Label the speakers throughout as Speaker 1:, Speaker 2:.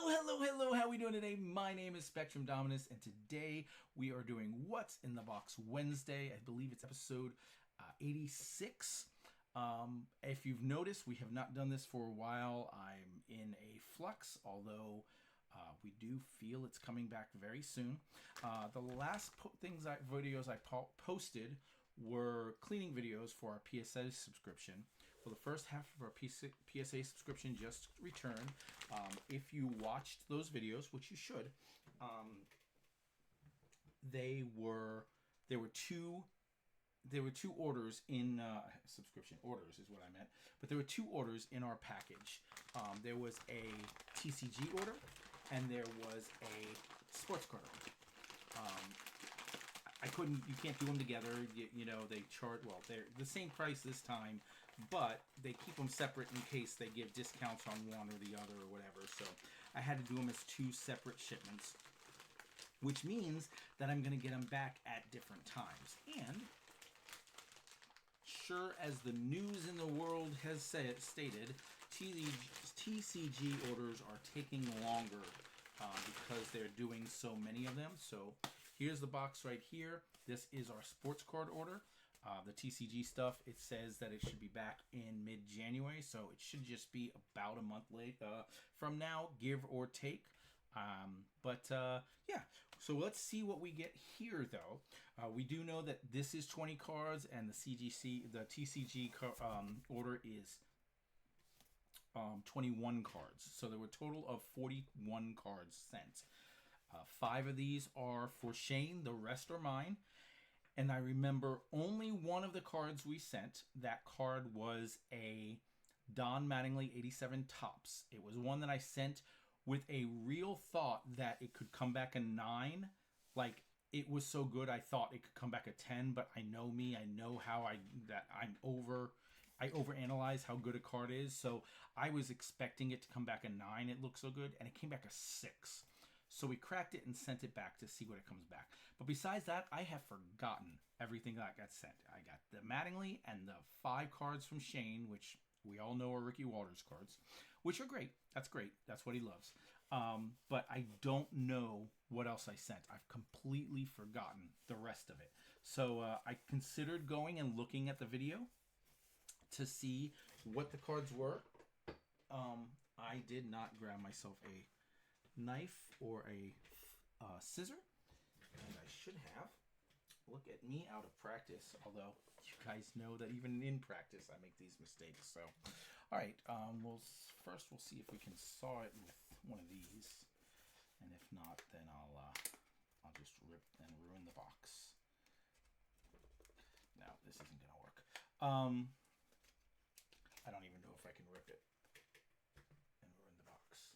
Speaker 1: Hello, how are we doing today? My name is Spectrum Dominus, and today we are doing What's in the Box Wednesday. I believe it's episode 86. If you've noticed, we have not done this for a while. I'm in a flux, although we do feel it's coming back very soon. The last videos I posted were cleaning videos for our PSA subscription. Well, the first half of our PSA subscription just returned. If you watched those videos, which you should, there were two orders in subscription orders is what I meant, but there were two orders in our package. There was a TCG order and there was a sports card order. You can't do them together. You know, they charge, well, they're the same price this time, but they keep them separate in case they give discounts on one or the other or whatever. So I had to do them as two separate shipments, which means that I'm going to get them back at different times. And sure as the news in the world has stated, TCG orders are taking longer because they're doing so many of them. So here's the box right here. This is our sports card order. The TCG stuff, it says that it should be back in mid-January, so it should just be about a month late from now, give or take. Yeah, so let's see what we get here, though. We do know that this is 20 cards, and the TCG order is 21 cards. So there were a total of 41 cards sent. 5 of these are for Shane, the rest are mine. And I remember only one of the cards we sent. That card was a Don Mattingly 87 Topps. It was one that I sent with a real thought that it could come back a 9. Like, it was so good I thought it could come back a 10, but I know me. I know how I overanalyze how good a card is. So I was expecting it to come back a 9. It looked so good, and it came back a 6. So we cracked it and sent it back to see what it comes back. But besides that, I have forgotten everything that got sent. I got the Mattingly and the 5 cards from Shane, which we all know are Ricky Walters cards, which are great. That's great. That's what he loves. But I don't know what else I sent. I've completely forgotten the rest of it. So I considered going and looking at the video to see what the cards were. I did not grab myself a knife or a scissor, and I should have. Look at me out of practice, although you guys know that even in practice I make these mistakes. So all right, first we'll see if we can saw it with one of these, and if not, then I'll just rip and ruin the box. Now this isn't gonna work. I don't even know if I can rip it and ruin the box.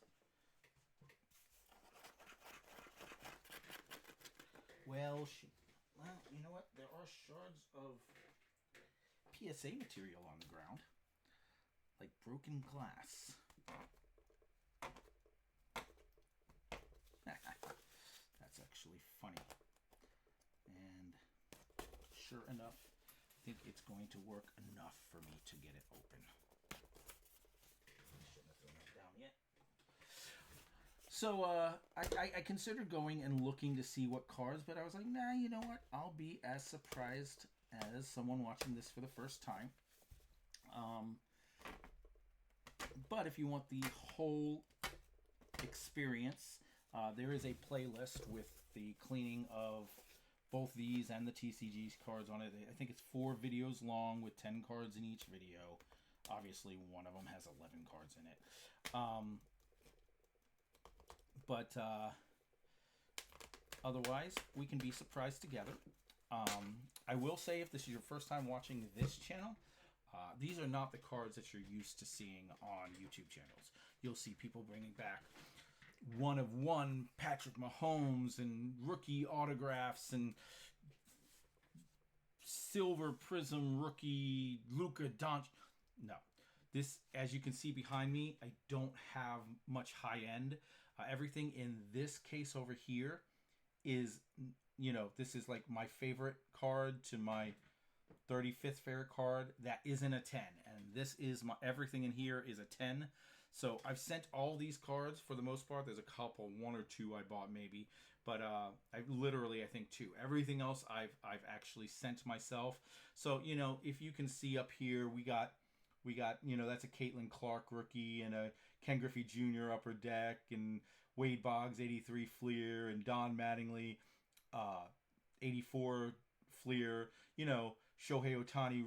Speaker 1: Well, you know what? There are shards of PSA material on the ground, like broken glass. That's actually funny. And sure enough, I think it's going to work enough for me to get it open. I shouldn't have thrown that down yet. So I considered going and looking to see what cards, but I was like, nah, you know what? I'll be as surprised as someone watching this for the first time. But if you want the whole experience, there is a playlist with the cleaning of both these and the TCG cards on it. I think it's 4 videos long with 10 cards in each video. Obviously, one of them has 11 cards in it. But otherwise, we can be surprised together. I will say, if this is your first time watching this channel, these are not the cards that you're used to seeing on YouTube channels. You'll see people bringing back 1 of 1 Patrick Mahomes and rookie autographs and silver prism rookie Luka Doncic. No. This, as you can see behind me, I don't have much high end. Everything in this case over here is, you know, this is like my favorite card to my 35th favorite card. That isn't a 10. And this is everything in here is a 10. So I've sent all these cards for the most part. There's a couple, one or two I bought maybe, but I literally I think two. Everything else I've actually sent myself. So if you can see up here, we got that's a Caitlin Clark rookie and a Ken Griffey Jr. upper deck and Wade Boggs 83 Fleer and Don Mattingly 84 Fleer. Shohei Ohtani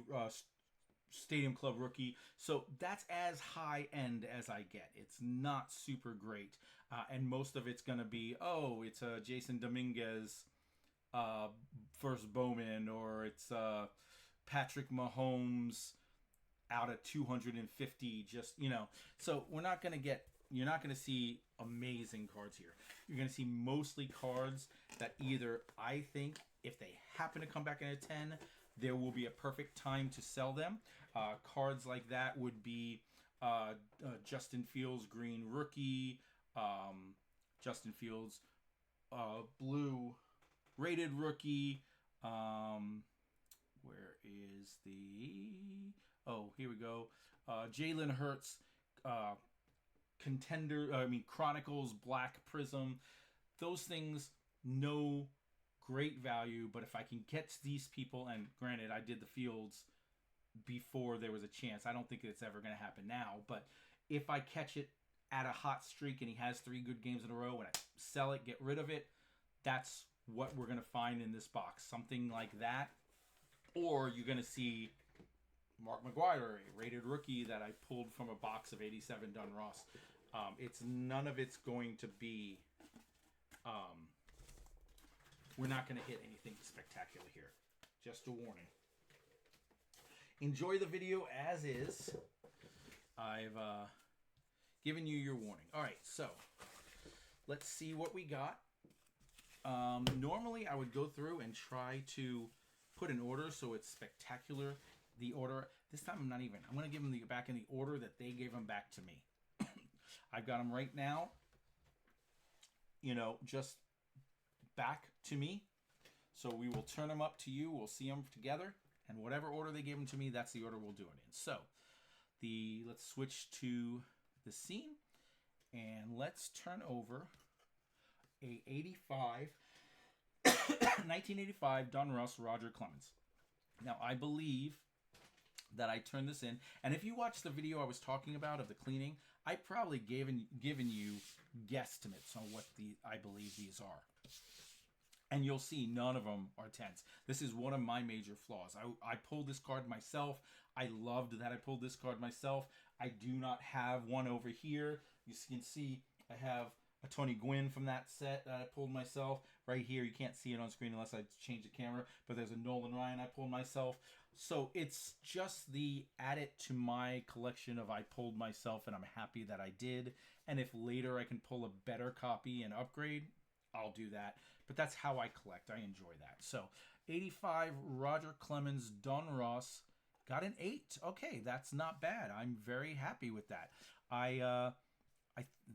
Speaker 1: Stadium Club rookie. So that's as high end as I get. It's not super great. And most of it's going to be, it's a Jason Dominguez first Bowman, or it's Patrick Mahomes out of 250. So you're not going to see amazing cards here. You're going to see mostly cards that either I think if they happen to come back in a 10, there will be a perfect time to sell them. Cards like that would be Justin Fields green rookie, Justin Fields blue rated rookie. Where is the... Oh, here we go. Jalen Hurts Chronicles Black Prism. Those things, no great value, but if I can get these people, and granted I did the Fields before there was a chance, I don't think it's ever going to happen now, but if I catch it at a hot streak and he has 3 good games in a row and I sell it, get rid of it, that's what we're going to find in this box. Something like that. Or you're going to see Mark McGwire, a rated rookie that I pulled from a box of 87 Donruss. None of it's going to be... we're not going to hit anything spectacular here. Just a warning. Enjoy the video as is. I've given you your warning. All right, so let's see what we got. Normally, I would go through and try to put an order so it's spectacular. The order, this time I'm going to give them back in the order that they gave them back to me. I've got them right now, just back to me. So we will turn them up to you. We'll see them together. And whatever order they gave them to me, that's the order we'll do it in. So let's switch to the scene. And let's turn over a 1985 Donruss Roger Clemens. Now, I believe that I turned this in. And if you watch the video I was talking about of the cleaning, I probably given you guesstimates on what I believe these are. And you'll see none of them are 10s. This is one of my major flaws. I pulled this card myself. I loved that I pulled this card myself. I do not have one over here. You can see I have a Tony Gwynn from that set that I pulled myself. Right here, you can't see it on screen unless I change the camera. But there's a Nolan Ryan I pulled myself. So it's just the add it to my collection of I pulled myself, and I'm happy that I did. And if later I can pull a better copy and upgrade, I'll do that. But that's how I collect. I enjoy that. So 85 Roger Clemens Donruss got an 8. Okay, that's not bad. I'm very happy with that.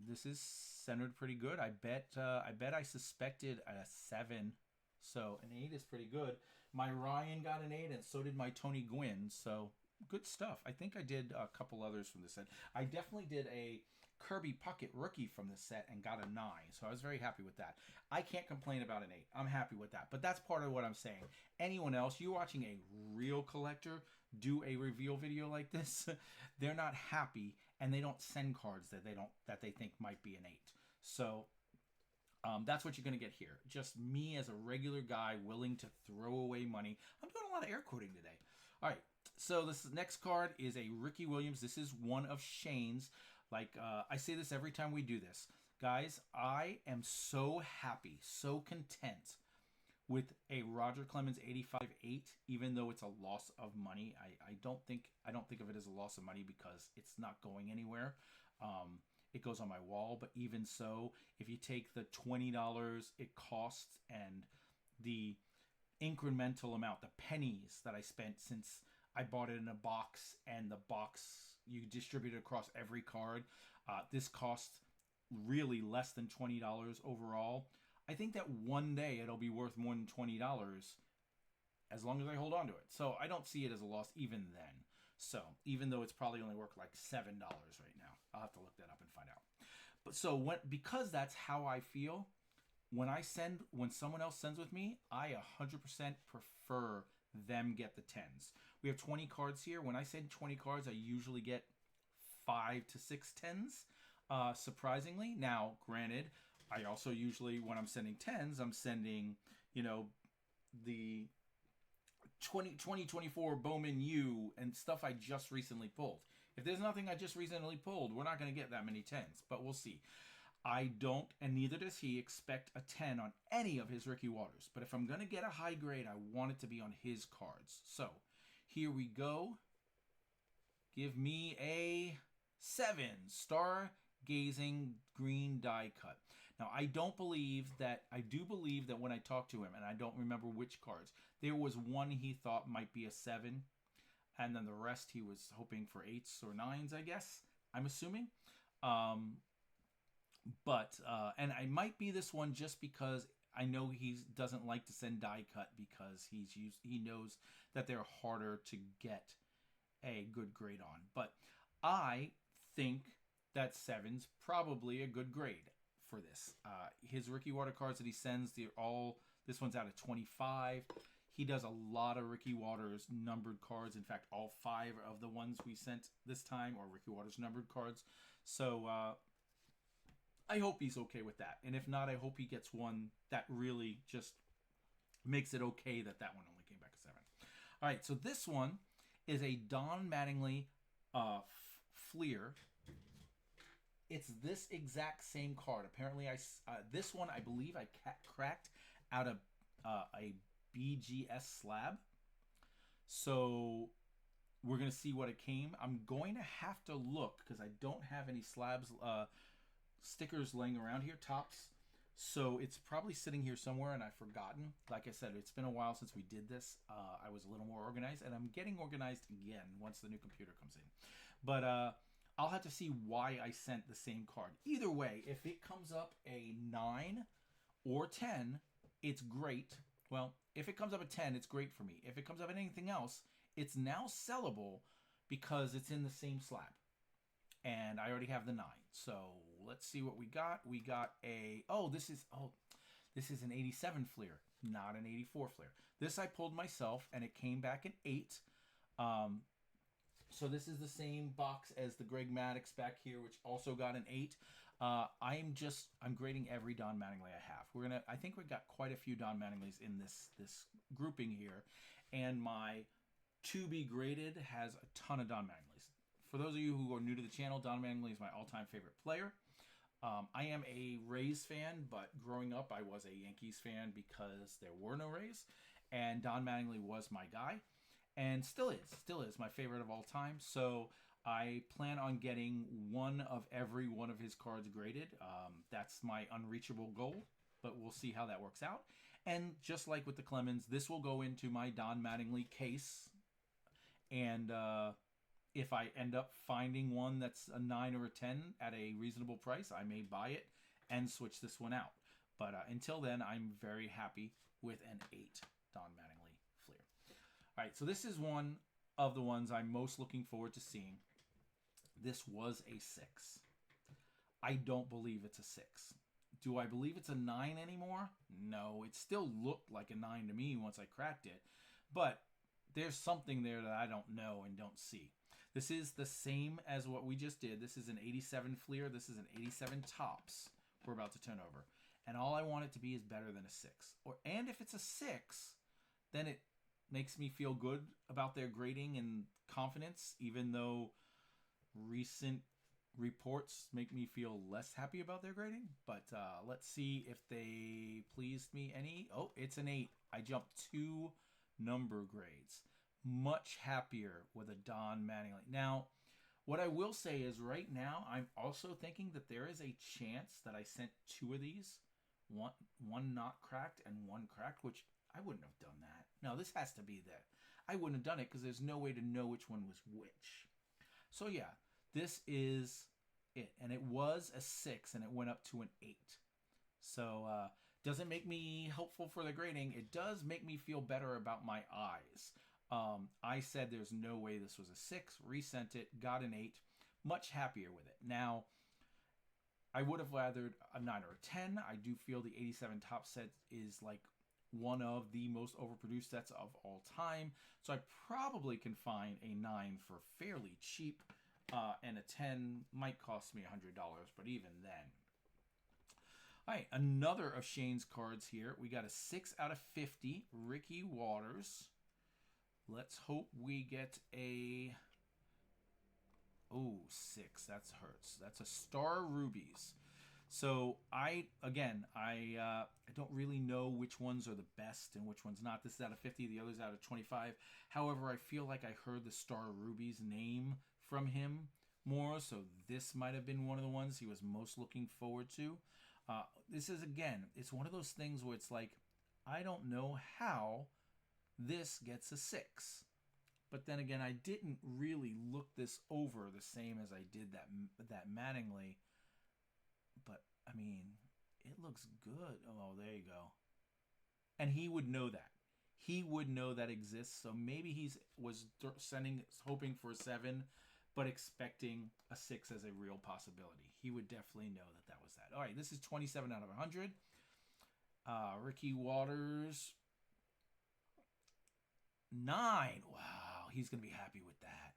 Speaker 1: This is centered pretty good. I bet I suspected a 7. So an 8 is pretty good. My Ryan got an 8, and so did my Tony Gwynn. So good stuff. I think I did a couple others from this set. I definitely did a Kirby Puckett rookie from this set and got a 9. So I was very happy with that. I can't complain about an 8. I'm happy with that. But that's part of what I'm saying. Anyone else, you're watching a real collector do a reveal video like this, they're not happy, and they don't send cards that they think might be an 8. So that's what you're going to get here. Just me as a regular guy willing to throw away money. I'm doing a lot of air quoting today. All right. So this next card is a Ricky Williams. This is one of Shane's. I say this every time we do this. Guys, I am so happy, so content with a Roger Clemens 85-8, even though it's a loss of money. I don't think of it as a loss of money because it's not going anywhere. It goes on my wall, but even so, if you take the $20 it costs and the incremental amount, the pennies that I spent since I bought it in a box, and the box you distribute it across every card, this costs really less than $20 overall. I think that one day it'll be worth more than $20 as long as I hold on to it. So I don't see it as a loss even then. So even though it's probably only worth like $7 right now. I'll have to look that up and find out. But so because that's how I feel, when someone else sends with me, I 100% prefer them get the tens. We have 20 cards here. When I send 20 cards, I usually get 5 to 6 tens. Surprisingly, now granted, I also usually, when I'm sending tens, I'm sending, the 2024 Bowman U and stuff I just recently pulled. If there's nothing I just recently pulled, we're not going to get that many tens, but we'll see. I don't, and neither does he, expect a 10 on any of his Ricky Waters. But if I'm going to get a high grade, I want it to be on his cards. So, here we go. Give me a 7 Stargazing green die cut. Now, I do believe that when I talked to him, and I don't remember which cards, there was one he thought might be a 7, and then the rest he was hoping for 8s or 9s, I guess. I'm assuming. And I might be this one just because I know he doesn't like to send die cut because he knows that they're harder to get a good grade on. But I think that 7's probably a good grade for this. His Ricky Water cards that he sends, this one's out of 25. He does a lot of Ricky Waters numbered cards. In fact, all 5 of the ones we sent this time are Ricky Waters numbered cards. So I hope he's okay with that. And if not, I hope he gets one that really just makes it okay that one only came back a 7. All right, so this one is a Don Mattingly Fleer. It's this exact same card. Apparently, this one I believe I cracked out of a BGS slab. So we're going to see what it came. I'm going to have to look because I don't have any slabs stickers laying around here, tops. So it's probably sitting here somewhere and I've forgotten. Like I said, it's been a while since we did this. I was a little more organized, and I'm getting organized again once the new computer comes in. But I'll have to see why I sent the same card. Either way, if it comes up a 9 or 10, it's great. Well, if it comes up a 10, it's great for me. If it comes up at anything else, it's now sellable because it's in the same slab. And I already have the 9. So let's see what we got. We got this is an 87 Fleer, not an 84 Fleer. This I pulled myself, and it came back an 8. So this is the same box as the Greg Maddux back here, which also got an 8. I'm grading every Don Mattingly I have. I think we've got quite a few Don Mattingleys in this grouping here, and my to be graded has a ton of Don Mattingleys. For those of you who are new to the channel, Don Mattingly is my all-time favorite player. I am a Rays fan, but growing up I was a Yankees fan because there were no Rays, and Don Mattingly was my guy, and still is my favorite of all time. So I plan on getting one of every one of his cards graded. That's my unreachable goal, but we'll see how that works out. And just like with the Clemens, this will go into my Don Mattingly case, and if I end up finding one that's a 9 or a 10 at a reasonable price, I may buy it and switch this one out. But until then, I'm very happy with an 8 Don Mattingly Fleer. All right, so this is one of the ones I'm most looking forward to seeing. This was a 6. I don't believe it's a 6. Do I believe it's a 9 anymore? No, it still looked like a 9 to me once I cracked it. But there's something there that I don't know and don't see. This is the same as what we just did. This is an 87 Fleer. This is an 87 Tops we're about to turn over. And all I want it to be is better than a 6. And if it's a 6, then it makes me feel good about their grading and confidence, even though recent reports make me feel less happy about their grading. But let's see if they pleased me any. Oh, it's an 8. I jumped 2 number grades. Much happier with a Don Mattingly. Now, what I will say is right now, I'm also thinking that there is a chance that I sent 2 of these, one not cracked and one cracked, which I wouldn't have done that. No, this has to be that. I wouldn't have done it because there's no way to know which one was which. So yeah, this is it. And it was a 6 and it went up to an 8. So doesn't make me hopeful for the grading. It does make me feel better about my eyes. I said there's no way this was a 6, resent it, got an 8. much happier with it. Now, I would have rathered a 9 or a 10. I do feel the 87 top set is like one of the most overproduced sets of all time. So I probably can find a 9 for fairly cheap. And a 10 might cost me $100, but even then. All right, another of Shane's cards here. We got a 6 out of 50, Ricky Waters. Let's hope we get a... Oh, 6. That hurts. That's a Star Rubies. So I don't really know which ones are the best and which one's not. This is out of 50, the other's out of 25. However, I feel like I heard the Star Rubies name from him more, so this might have been one of the ones he was most looking forward to. This is, again, it's one of those things where it's like, I don't know how this gets a 6. But then again, I didn't really look this over the same as I did that Mattingly. But, I mean, it looks good. Oh, there you go. And he would know that. He would know that exists. So maybe he was hoping for a 7, but expecting a 6 as a real possibility. He would definitely know that was that. All right, this is 27 out of 100. Ricky Waters, 9. Wow, he's going to be happy with that.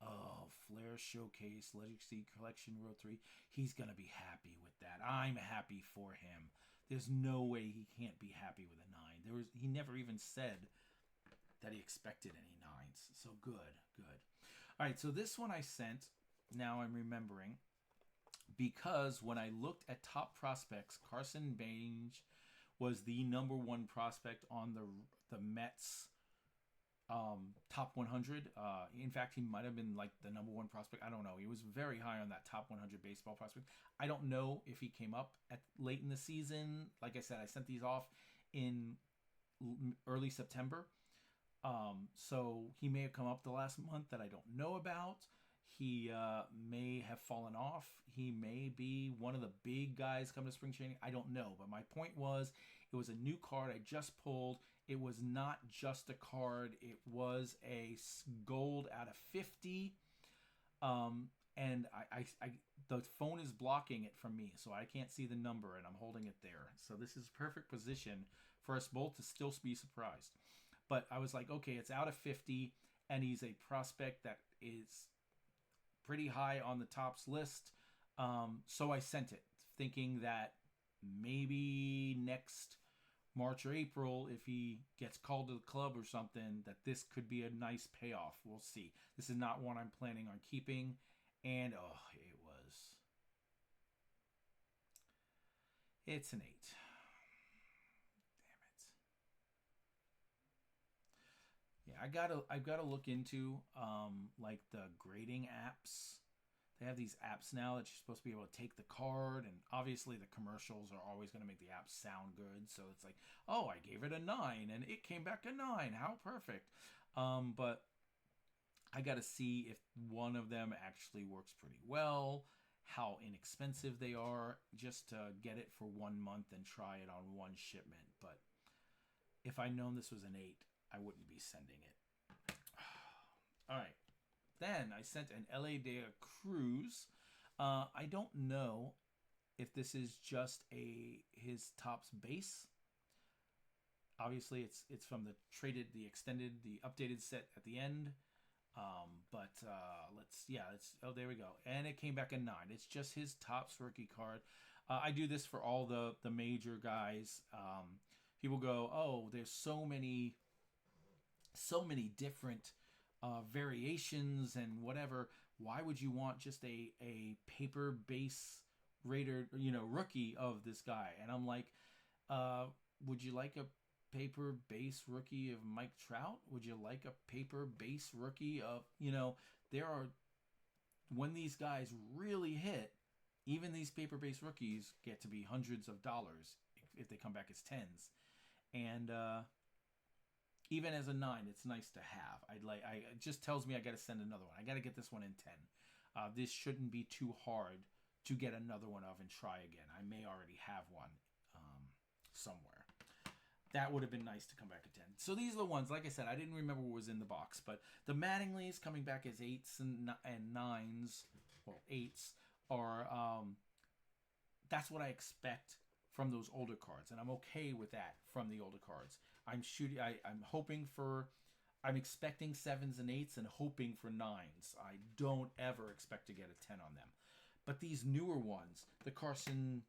Speaker 1: Oh, Flair Showcase, Legacy Collection Row 3. He's going to be happy with that. I'm happy for him. There's no way he can't be happy with a 9. He never even said that he expected any 9s. So good, good. All right, so this one I sent, now I'm remembering, because when I looked at top prospects, Carson Bange was the #1 prospect on the Mets top 100. In fact, he might have been like the #1 prospect. I don't know. He was very high on that top 100 baseball prospect. I don't know if he came up late in the season. Like I said, I sent these off in early September. So he may have come up the last month that I don't know about. He may have fallen off. He may be one of the big guys coming to spring training. I don't know. But my point was, it was a new card I just pulled. It was not just a card. It was a gold out of 50. And the phone is blocking it from me, so I can't see the number, and I'm holding it there. So this is perfect position for us both to still be surprised. But I was like, okay, it's out of 50, and he's a prospect that is pretty high on the tops list. So I sent it, thinking that maybe next March or April, if he gets called to the club or something, that this could be a nice payoff. We'll see. This is not one I'm planning on keeping. And, it's an 8. I've got to look into like the grading apps. They have these apps now that you're supposed to be able to take the card, and obviously the commercials are always going to make the app sound good. So it's like, oh, I gave it a 9 and it came back a 9. How perfect. But I got to see if one of them actually works pretty well, how inexpensive they are, just to get it for 1 month and try it on one shipment. But if I'd known this was an 8, I wouldn't be sending it. All right. Then I sent an LA De La Cruz. I don't know if this is just his Topps base. Obviously, it's from the updated set at the end. There we go. And it came back a 9. It's just his Topps rookie card. I do this for all the major guys. People go, oh, there's so many different variations and whatever. Why would you want just a paper base rated, rookie of this guy? And I'm like, would you like a paper base rookie of Mike Trout? Would you like a paper base rookie of, when these guys really hit, even these paper base rookies get to be hundreds of dollars if they come back as 10s. And even as a 9, it's nice to have. It just tells me I got to send another one. I got to get this one in 10. This shouldn't be too hard to get another one of and try again. I may already have one somewhere. That would have been nice to come back at 10. So these are the ones, like I said, I didn't remember what was in the box. But the Mattingly's coming back as 8s and 9s. well, 8s are, that's what I expect from those older cards, and I'm okay with that from the older cards. I'm hoping for, I'm expecting 7s and 8s and hoping for 9s. I don't ever expect to get a 10 on them. But these newer ones, the Carson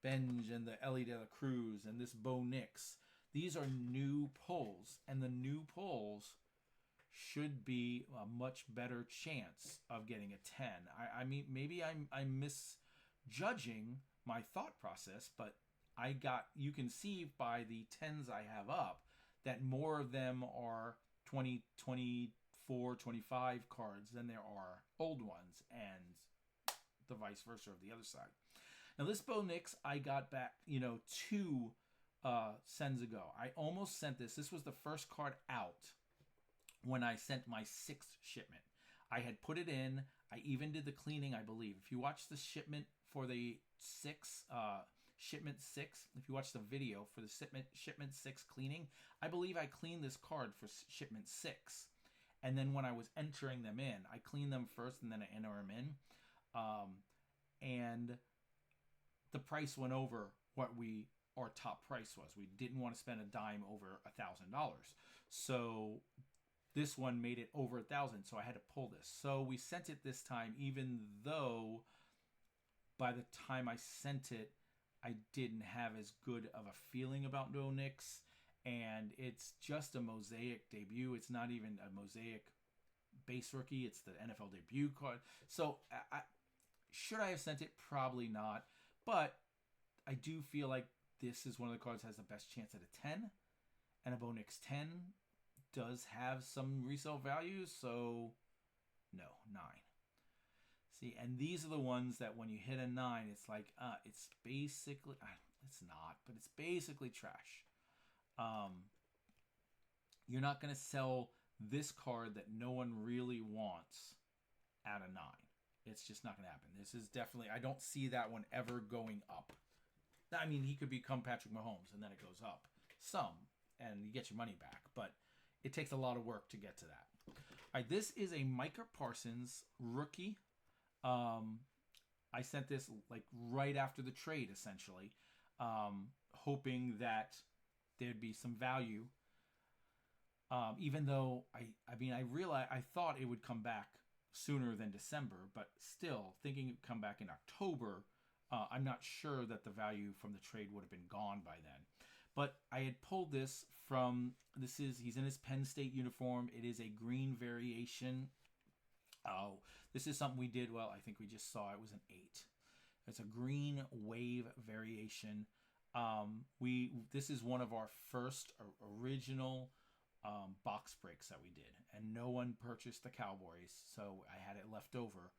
Speaker 1: Benj and the Ellie De La Cruz and this Bo Nix, these are new pulls, and the new pulls should be a much better chance of getting a 10. I mean, maybe I'm misjudging my thought process, but you can see by the 10s I have up that more of them are 20, 24, 25 cards than there are old ones, and the vice versa of the other side. Now, this Bo Nix I got back, 2 sends ago. I almost sent this. This was the first card out when I sent my 6th shipment. I had put it in. I even did the cleaning, I believe. If you watch the shipment for the shipment 6, if you watch the video for the shipment 6 cleaning, I believe I cleaned this card for shipment 6. And then when I was entering them in, I cleaned them first and then I enter them in. And the price went over what our top price was. We didn't want to spend a dime over $1,000. So this one made it over 1,000, so I had to pull this. So we sent it this time, even though by the time I sent it, I didn't have as good of a feeling about Bo Nix, and it's just a Mosaic debut. It's not even a Mosaic base rookie. It's the NFL debut card. So should I have sent it? Probably not. But I do feel like this is one of the cards that has the best chance at a 10, and a Bo Nix 10 does have some resale value, so no, 9. See, and these are the ones that when you hit a 9, it's like, it's basically, it's not, but it's basically trash. You're not going to sell this card that no one really wants at a 9. It's just not going to happen. This is definitely, I don't see that one ever going up. I mean, he could become Patrick Mahomes, and then it goes up some, and you get your money back, but it takes a lot of work to get to that. All right, this is a Micah Parsons rookie. I sent this like right after the trade, essentially, hoping that there'd be some value. Even though I thought it would come back sooner than December, but still thinking it would come back in October. I'm not sure that the value from the trade would have been gone by then. But I had pulled this from, he's in his Penn State uniform. It is a green variation. Oh, this is something we did, well, I think we just saw it was an 8. It's a green wave variation. This is one of our first original box breaks that we did, and no one purchased the Cowboys, so I had it left over.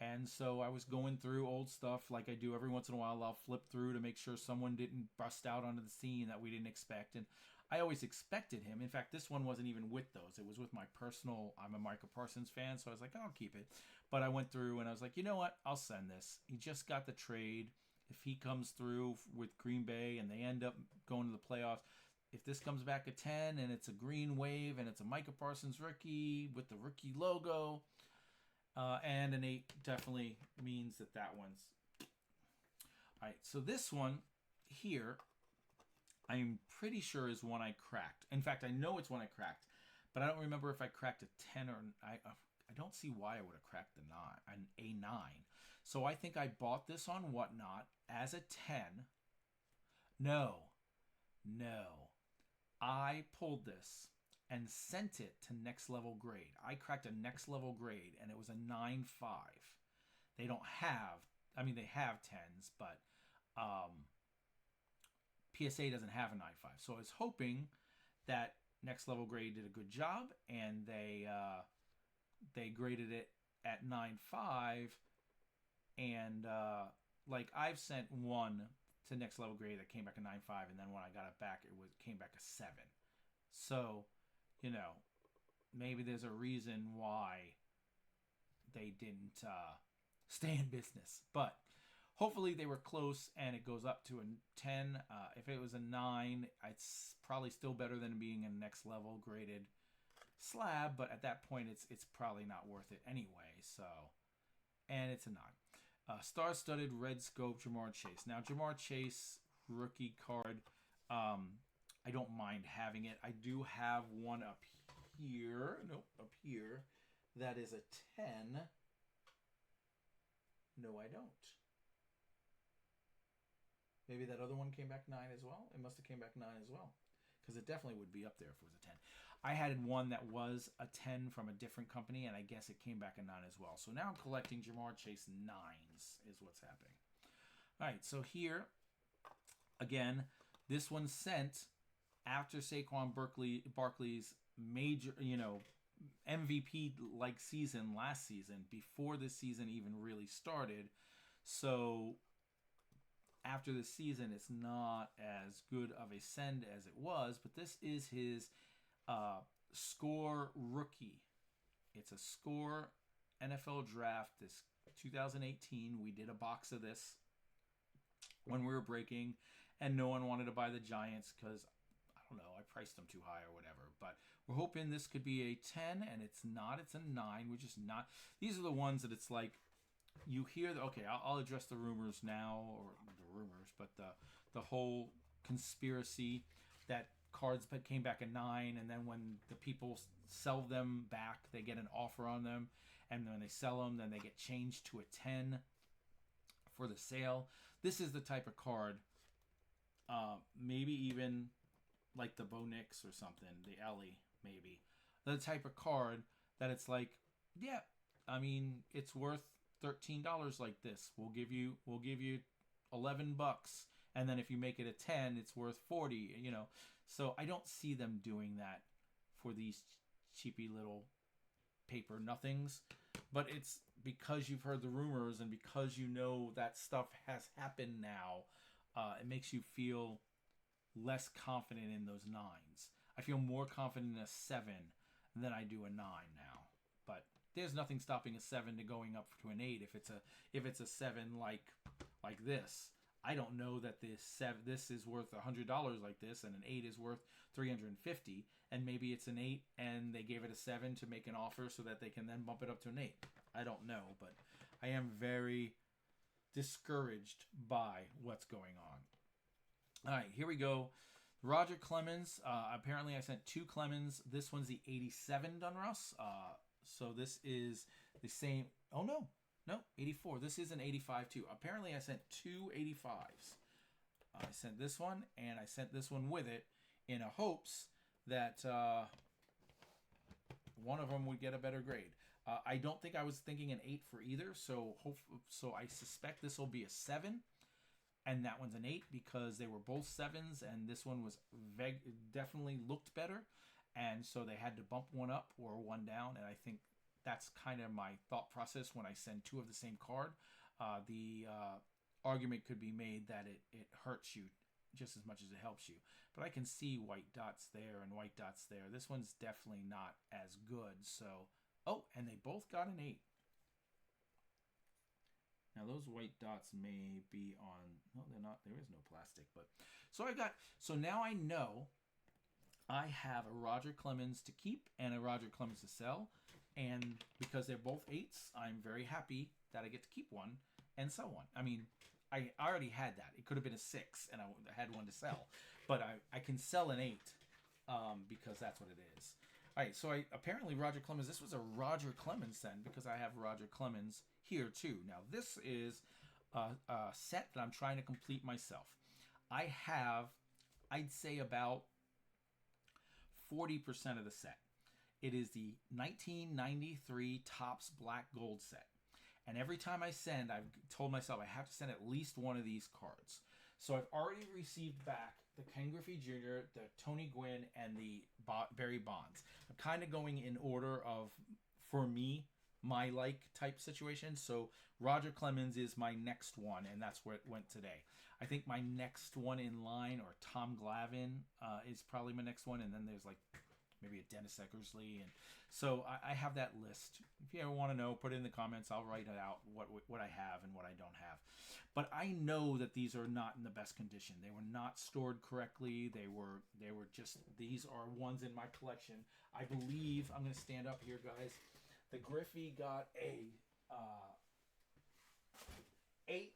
Speaker 1: And so I was going through old stuff like I do every once in a while. I'll flip through to make sure someone didn't bust out onto the scene that we didn't expect. And I always expected him. In fact, this one wasn't even with those. It was with my personal, I'm a Micah Parsons fan, so I was like, I'll keep it. But I went through and I was like, you know what? I'll send this. He just got the trade. If he comes through with Green Bay and they end up going to the playoffs, if this comes back a 10 and it's a green wave and it's a Micah Parsons rookie with the rookie logo, and an 8 definitely means that one's... All right, so this one here, I'm pretty sure is one I cracked. In fact, I know it's one I cracked, but I don't remember if I cracked a 10 or... I don't see why I would have cracked a 9. So I think I bought this on Whatnot as a 10. No. I pulled this and sent it to Next Level Grade. I cracked a Next Level Grade, and it was a 9.5. They don't have, they have 10s, but PSA doesn't have a 9.5. So I was hoping that Next Level Grade did a good job, and they graded it at 9.5, and like I've sent one to Next Level Grade that came back a 9.5, and then when I got it back, came back a 7. So, maybe there's a reason why they didn't stay in business. But hopefully they were close and it goes up to a 10. If it was a 9, it's probably still better than being a Next Level graded slab. But at that point, it's probably not worth it anyway. So and it's a 9. Star-studded red scope Jamar Chase. Now Jamar Chase rookie card, I don't mind having it. I do have one up here. Nope, up here. That is a 10. No, I don't. Maybe that other one came back 9 as well. It must have came back 9 as well, because it definitely would be up there if it was a 10. I had one that was a 10 from a different company, and I guess it came back a 9 as well. So now I'm collecting Jamar Chase 9s is what's happening. All right, so here, again, this one's sent after Saquon Barkley's major, MVP-like season last season, before this season even really started. So after the season, it's not as good of a send as it was, but this is his score rookie. It's a score NFL draft. This 2018, we did a box of this when we were breaking, and no one wanted to buy the Giants because, I don't know, I priced them too high or whatever. But we're hoping this could be a 10, and it's not. It's a 9, which is not. These are the ones that it's like, you hear, okay, I'll address the rumors now, or the rumors, but the whole conspiracy that cards came back a 9, and then when the people sell them back, they get an offer on them, and when they sell them, then they get changed to a 10 for the sale. This is the type of card, maybe even like the Bo Nix or something, the Ellie, maybe. The type of card that it's like, yeah, I mean, it's worth $13 like this. We'll give you $11, and then if you make it a 10, it's worth 40. So I don't see them doing that for these cheapy little paper nothings. But it's because you've heard the rumors and because you know that stuff has happened now. It makes you feel less confident in those 9s. I feel more confident in a 7 than I do a 9 now. But there's nothing stopping a 7 to going up to an 8 if it's a 7 like this. I don't know that this is worth $100 like this, and an 8 is worth $350, and maybe it's an 8 and they gave it a 7 to make an offer so that they can then bump it up to an 8. I don't know, but I am very discouraged by what's going on. All right, here we go. Roger Clemens. Apparently I sent 2 Clemens. This one's the 87 Donruss. So this is the same. Oh, no, 84. This is an 85 too. Apparently I sent 2 85s. I sent this one, and I sent this one with it in a hopes that one of them would get a better grade. I don't think I was thinking an 8 for either, so I suspect this will be a 7, and that one's an 8 because they were both 7s, and this one was definitely looked better, and so they had to bump one up or one down, and I think that's kind of my thought process when I send 2 of the same card. The argument could be made that it hurts you just as much as it helps you. But I can see white dots there and white dots there. This one's definitely not as good. So, and they both got an 8. Now those white dots may be on, no, they're not, there is no plastic. But so now I know I have a Roger Clemens to keep and a Roger Clemens to sell. And because they're both 8s, I'm very happy that I get to keep one and sell one. I mean, I already had that. It could have been a 6, and I had one to sell. But I can sell an 8 because that's what it is. All right, so apparently Roger Clemens, this was a Roger Clemens send because I have Roger Clemens here too. Now, this is a set that I'm trying to complete myself. I have, I'd say, about 40% of the set. It is the 1993 Topps Black Gold set. And every time I send, I've told myself I have to send at least one of these cards. So I've already received back the Ken Griffey Jr., the Tony Gwynn, and the Barry Bonds. I'm kind of going in order of, for me, my like type situation. So Roger Clemens is my next one, and that's where it went today. I think my next one in line, or Tom Glavine, is probably my next one. And then there's like maybe a Dennis Eckersley, and so I have that list. If you ever want to know, put it in the comments. I'll write it out what I have and what I don't have. But I know that these are not in the best condition. They were not stored correctly. They were just, these are ones in my collection. I believe, I'm going to stand up here, guys. The Griffey got a 8.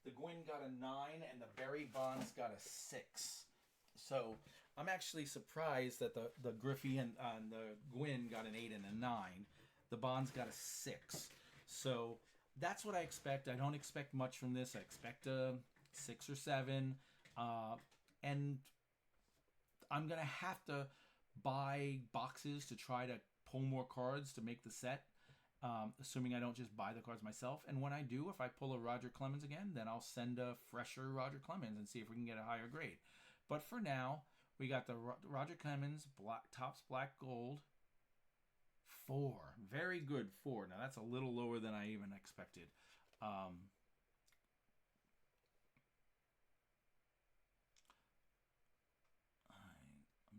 Speaker 1: The Gwyn got a 9, and the Berry Bonds got a 6. So I'm actually surprised that the Griffey and the Gwyn got an 8 and a 9. The Bonds got a 6. So that's what I expect. I don't expect much from this. I expect a 6 or 7. And I'm going to have to buy boxes to try to pull more cards to make the set. Assuming I don't just buy the cards myself. And when I do, if I pull a Roger Clemens again, then I'll send a fresher Roger Clemens and see if we can get a higher grade. But for now, we got the Roger Clemens black, Topps Black Gold 4. Very good 4. Now that's a little lower than I even expected. I'm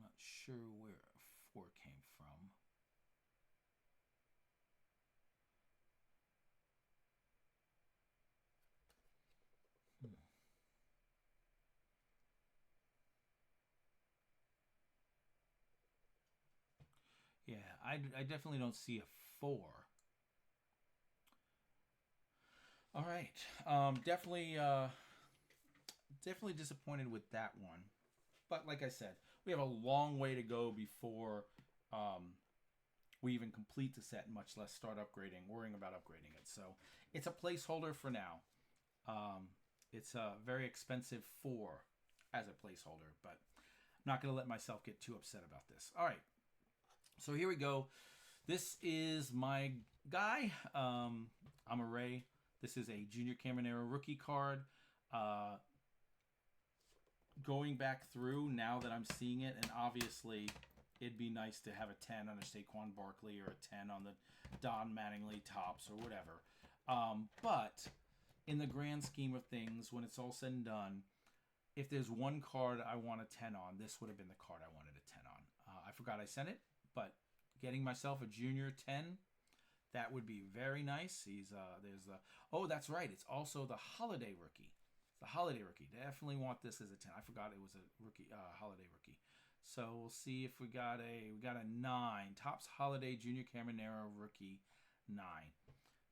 Speaker 1: not sure where 4 came from. Yeah, I definitely don't see a 4. All right. Definitely disappointed with that one. But like I said, we have a long way to go before we even complete the set, much less start worrying about upgrading it. So it's a placeholder for now. It's a very expensive 4 as a placeholder, but I'm not going to let myself get too upset about this. All right. So here we go. This is my guy. I'm a Ray. This is a Junior Caminero rookie card. Going back through now that I'm seeing it, and obviously it'd be nice to have a 10 on a Saquon Barkley or a 10 on the Don Mattingly Topps or whatever. But in the grand scheme of things, when it's all said and done, if there's one card I want a 10 on, this would have been the card I wanted a 10 on. I forgot I sent it, but getting myself a junior 10, that would be very nice. There's the, oh, that's right. It's also the holiday rookie. The holiday rookie. Definitely want this as a 10. I forgot it was a rookie, holiday rookie. So we'll see if we got a 9. Topps Holiday Junior Caminero rookie 9.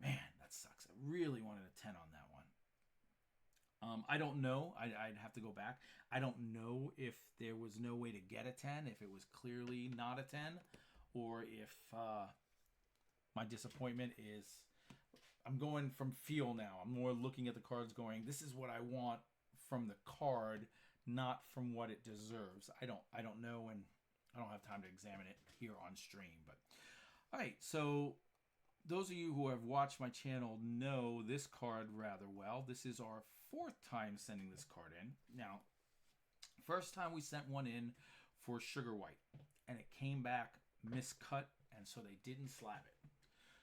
Speaker 1: Man, that sucks. I really wanted a 10 on that one. I don't know. I'd have to go back. I don't know if there was no way to get a 10, if it was clearly not a 10, or if my disappointment is... I'm going from feel now. I'm more looking at the cards going, this is what I want from the card, not from what it deserves. I don't know, and I don't have time to examine it here on stream. But all right, so those of you who have watched my channel know this card rather well. This is our 4th time sending this card in. Now, first time we sent one in for Sugar White, and it came back miscut, and so they didn't slab it.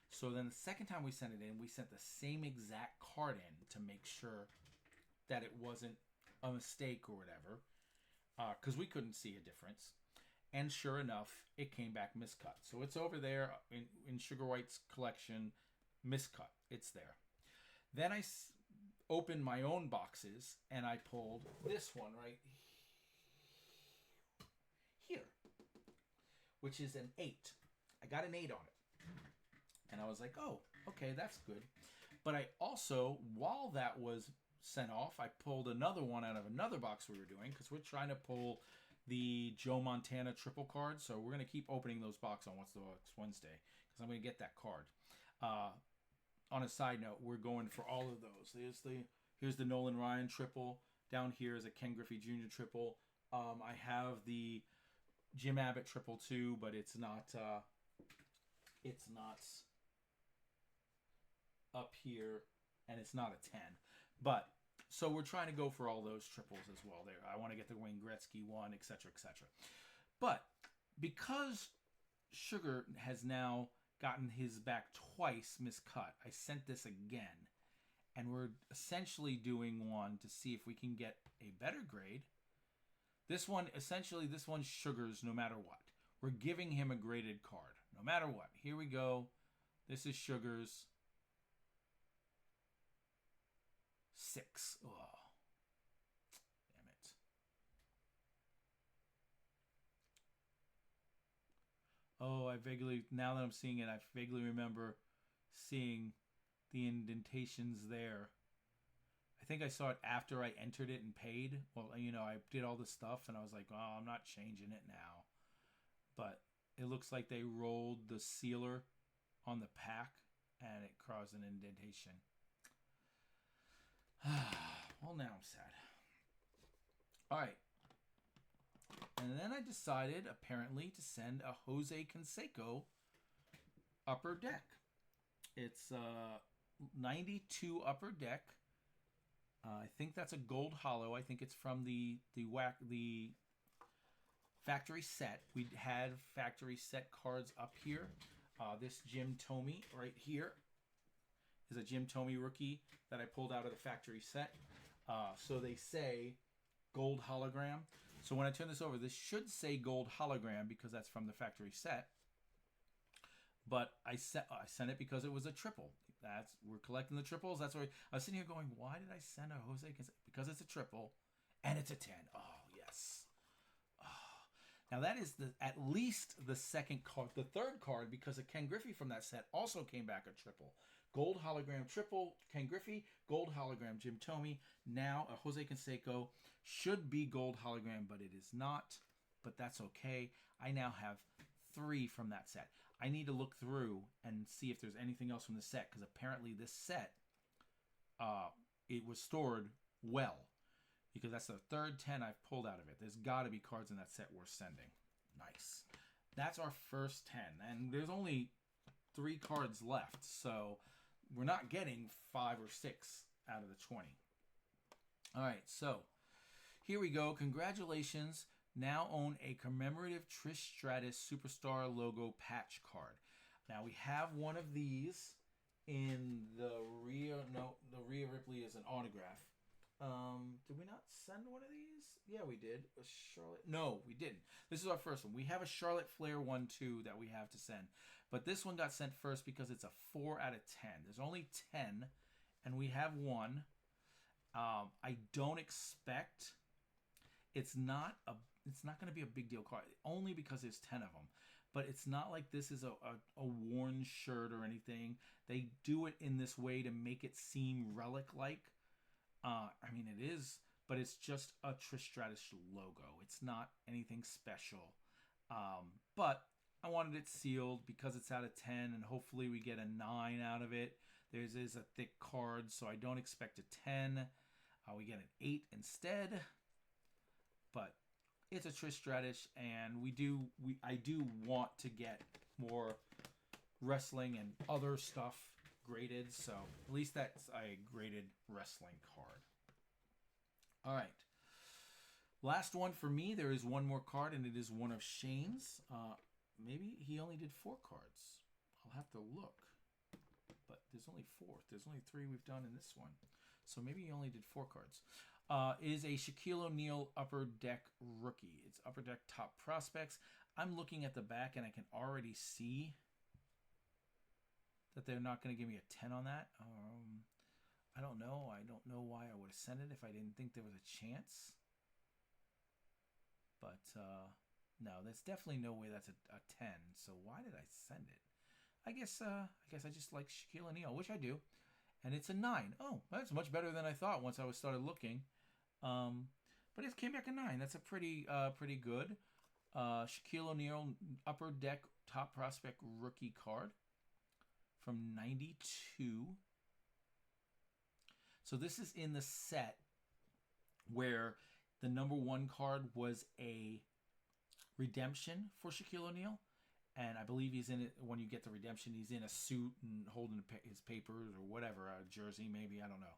Speaker 1: So then the second time we sent it in, we sent the same exact card in to make sure that it wasn't a mistake or whatever, because we couldn't see a difference. And sure enough, it came back miscut. So it's over there in Sugar White's collection, miscut. It's there. Then I opened my own boxes, and I pulled this one right here, which is an 8. I got an 8 on it. And I was like, oh, okay, that's good. But I also, while that was sent off, I pulled another one out of another box we were doing, because we're trying to pull the Joe Montana triple card. So we're going to keep opening those boxes on What's the Box Wednesday, because I'm going to get that card. On a side note, we're going for all of those. Here's the Nolan Ryan triple. Down here is a Ken Griffey Jr. triple. I have the Jim Abbott triple too, but it's not up here, and it's not a 10. But so we're trying to go for all those triples as well there. I want to get the Wayne Gretzky one, etc., etc. But because Sugar has now gotten his back twice miscut, I sent this again, and we're essentially doing one to see if we can get a better grade. This one's Sugar's no matter what. We're giving him a graded card no matter what. Here we go. This is Sugar's 6. Oh, damn it. Oh, now that I'm seeing it, I vaguely remember seeing the indentations there. think I saw it after I entered it and paid. Well, you know, I did all this stuff and I was like, oh, I'm not changing it now. But it looks like they rolled the sealer on the pack and it caused an indentation. Well, now I'm sad. All right. And then I decided, apparently, to send a Jose Canseco Upper Deck. It's 92 Upper Deck. I think that's a gold hollow. I think it's from the factory set. We had factory set cards up here. This Jim Thome right here is a Jim Thome rookie that I pulled out of the factory set. So they say gold hologram. So when I turn this over, this should say gold hologram because that's from the factory set. But I sent it because it was a triple. We're collecting the triples. That's why I was sitting here going, why did I send a Jose Canseco? Because it's a triple and it's a 10. Oh, yes. Oh. Now that is at least the second card, the third card, because a Ken Griffey from that set also came back a triple. Gold hologram triple Ken Griffey, gold hologram Jim Thome. Now a Jose Canseco should be gold hologram, but it is not. But that's okay. I now have 3 from that set. I need to look through and see if there's anything else from the set, because apparently this set, it was stored well, because that's the third 10 I've pulled out of it. There's got to be cards in that set worth sending. Nice. That's our first 10, and there's only 3 cards left, so we're not getting 5 or 6 out of the 20. All right, so here we go. Congratulations. Now own a commemorative Trish Stratus Superstar logo patch card. Now we have one of these in the Rhea. No, the Rhea Ripley is an autograph. Did we not send one of these? Yeah, we did. A Charlotte. No, we didn't. This is our first one. We have a Charlotte Flair 1-2 that we have to send. But this one got sent first because it's a 4 out of 10. There's only 10, and we have one. I don't expect. It's not going to be a big deal card, only because there's 10 of them. But it's not like this is a worn shirt or anything. They do it in this way to make it seem relic-like. I mean, it is, but it's just a Trish Stratus logo. It's not anything special. But I wanted it sealed because it's out of 10, and hopefully we get a 9 out of it. There's is a thick card, so I don't expect a 10. We get an 8 instead. But it's a Trish Stratus, and I do want to get more wrestling and other stuff graded, so at least that's a graded wrestling card. All right. Last one for me. There is one more card, and it is one of Shane's. Maybe he only did 4 cards. I'll have to look. But there's only 4. There's only 3 we've done in this one. So maybe he only did 4 cards. Is a Shaquille O'Neal Upper Deck rookie. It's Upper Deck Top Prospects. I'm looking at the back, and I can already see that they're not going to give me a 10 on that. I don't know. I don't know why I would have sent it if I didn't think there was a chance. But no, there's definitely no way that's a 10. So why did I send it? I guess I just like Shaquille O'Neal, which I do. And it's a 9. Oh, that's much better than I thought once I started looking. But it came back a 9. That's a pretty good. Shaquille O'Neal Upper Deck Top Prospect rookie card from 92. So this is in the set where the number 1 card was a redemption for Shaquille O'Neal. And I believe he's in it when you get the redemption. He's in a suit and holding his papers or whatever, a jersey maybe, I don't know.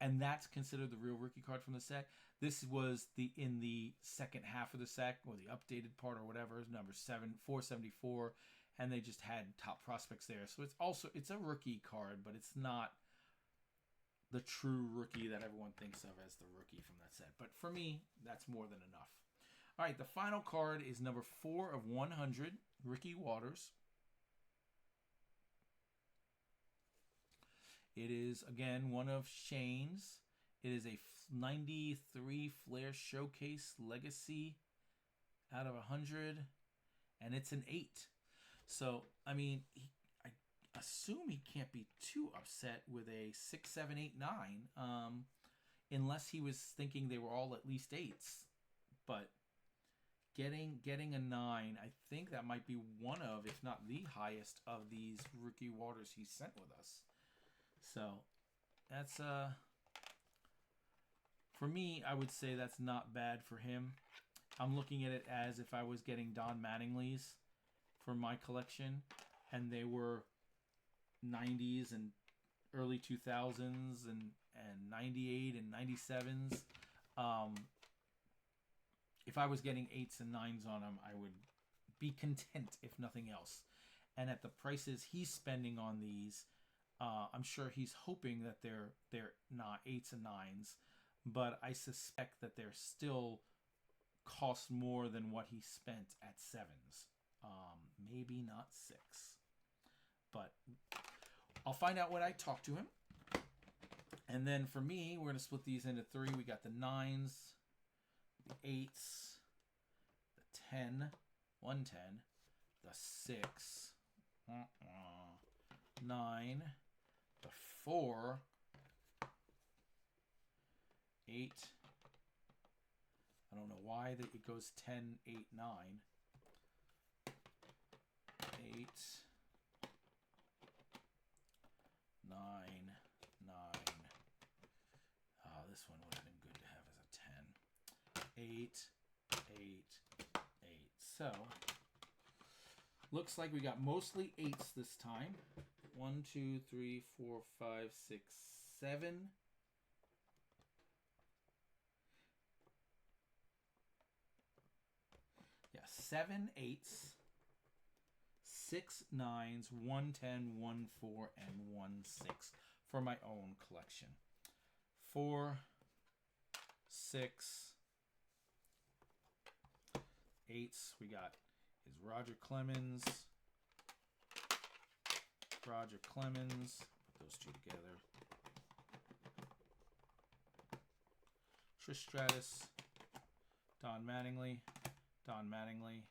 Speaker 1: And that's considered the real rookie card from the set. This was in the second half of the set, or the updated part or whatever, number 474, and they just had top prospects there. So it's a rookie card, but it's not the true rookie that everyone thinks of as the rookie from that set. But for me, that's more than enough. All right, the final card is number 4 of 100, Ricky Waters. It is, again, one of Shane's. It is a 93 Flair Showcase Legacy out of 100, and it's an 8. So, I mean, a assume he can't be too upset with a 6, 7, 8, 9, unless he was thinking they were all at least 8s. But getting a 9, I think that might be one of, if not the highest of these rookie waters he's sent with us. So that's for me, I would say that's not bad for him. I'm looking at it as if I was getting Don Mattingly's for my collection, and they were 90s and early 2000s and 98 and 97s. If I was getting 8s and 9s on them, I would be content, if nothing else. And at the prices he's spending on these, I'm sure he's hoping that they're not 8s and 9s, but I suspect that they're still cost more than what he spent at 7s. Maybe not 6. But I'll find out when I talk to him. And then for me, we're going to split these into 3. We got the 9s, the 8s, the 10, 110, the 6, 9, the 4, 8. I don't know why that it goes 10, 8, 9. 8, 9, 9. This one would have been good to have as a 10. 8, 8, 8. So, looks like we got mostly 8s this time. 1, 2, 3, 4, 5, 6, 7. Yeah, 7 8s, 6 9s, 1 10, 1 4, and 1 6 for my own collection. 4, 6, 8s. We got his Roger Clemens. Roger Clemens. Put those two together. Trish Stratus. Don Mattingly. Don Mattingly.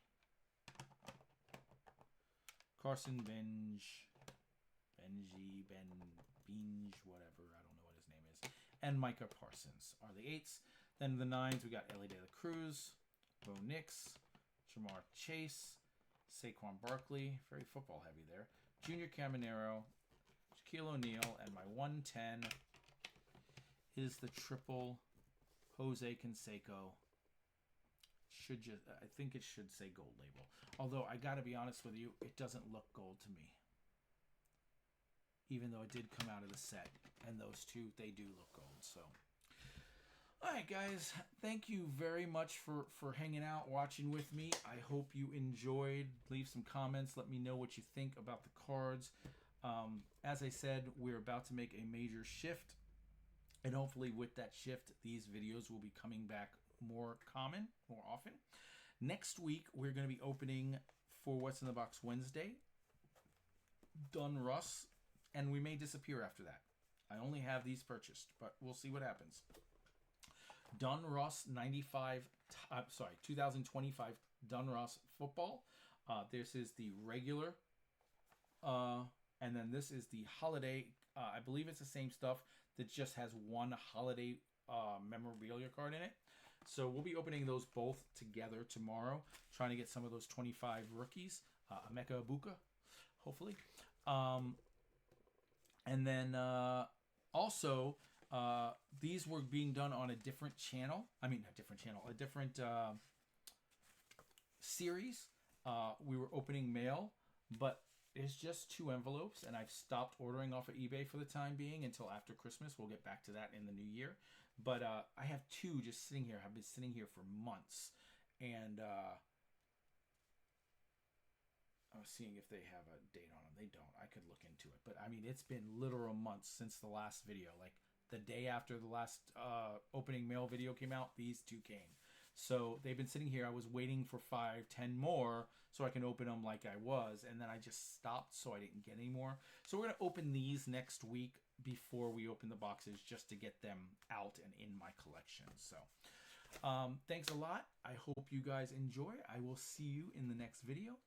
Speaker 1: Carson Benj. Benji. Binge. Whatever. I don't know what his name is. And Micah Parsons are the 8s. Then the 9s, we got Ellie De La Cruz, Bo Nix, Jamar Chase, Saquon Barkley, very football heavy there, Junior Caminero, Shaquille O'Neal, and my 110 is the triple Jose Canseco. I think it should say gold label. Although I got to be honest with you, it doesn't look gold to me. Even though it did come out of the set, and those two, they do look gold. So, all right, guys, thank you very much for hanging out, watching with me. I hope you enjoyed. Leave some comments. Let me know what you think about the cards. As I said, we're about to make a major shift, and hopefully with that shift, these videos will be coming back more often. Next week, we're going to be opening for What's in the Box Wednesday, Dun Russ, and we may disappear after that. I only have these purchased, but we'll see what happens. Dun Russ 2025 Dun Russ football. This is the regular, and then this is the holiday. I believe it's the same stuff that just has one holiday memorabilia card in it. So we'll be opening those both together tomorrow, trying to get some of those 25 rookies. Emeka Ibuka, hopefully. And then also, these were being done on a different channel. I mean, a different channel, a different series. We were opening mail, but it's just 2 envelopes, and I've stopped ordering off of eBay for the time being until after Christmas. We'll get back to that in the new year. But I have 2 just sitting here. I've been sitting here for months, and I was seeing if they have a date on them. They don't. I could look into it. But, I mean, it's been literal months since the last video. Like, the day after the last opening mail video came out, these 2 came. So, they've been sitting here. I was waiting for 5, 10 more so I can open them like I was. And then I just stopped, so I didn't get any more. So, we're going to open these next week before we open the boxes just to get them out and in my collection. So, thanks a lot. I hope you guys enjoy. I will see you in the next video.